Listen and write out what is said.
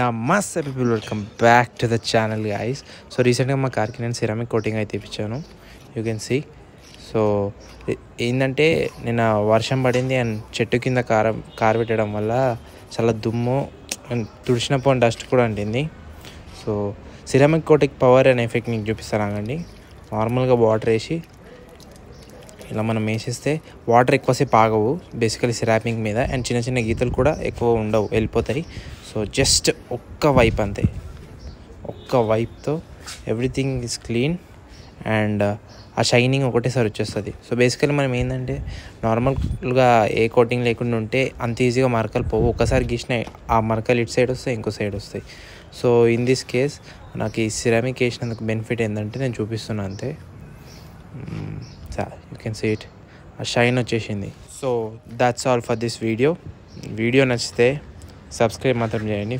నమస్తే people, welcome back to the channel guys. So రీసెంట్గా మా కార్కి నేను సిరామిక్ కోటింగ్ అయితే ఇప్పించాను. You can see. సో ఏంటంటే నిన్న వర్షం పడింది అండ్ చెట్టు కింద కారు పెట్టడం వల్ల చాలా దుమ్ము అండ్ తుడిచినప్పుడు డస్ట్ కూడా అంటింది. So ceramic coating power and effect నీకు చూపిస్తానండి. నార్మల్గా వాటర్ వేసి ఇలా మనం వేసేస్తే వాటర్ ఎక్కువసేపు ఆగవు బేసికలీ సిరామిక్ మీద, అండ్ చిన్న చిన్న గీతలు కూడా ఎక్కువ ఉండవు, వెళ్ళిపోతాయి. సో జస్ట్ ఒక్క వైప్ అంతే, ఒక్క వైప్తో ఎవ్రీథింగ్ ఈజ్ క్లీన్ అండ్ ఆ షైనింగ్ ఒకటేసారి వచ్చేస్తుంది. సో బేసికలీ మనం ఏంటంటే నార్మల్గా ఏ కోటింగ్ లేకుండా ఉంటే అంత ఈజీగా మరకలు పోవు. ఒకసారి గీసిన ఆ మరకలు ఇటు సైడ్ వస్తాయి, ఇంకో సైడ్ వస్తాయి. సో ఇన్ దిస్ కేస్ నాకు ఈ సిరామిక్ వేసినందుకు బెనిఫిట్ ఏంటంటే నేను చూపిస్తున్నాను అంతే. యూ కెన్ సీ ఇట్, ఆ షైన్ వచ్చేసింది. So that's all for this video నచ్చితే సబ్స్క్రైబ్ మాత్రం చేయండి.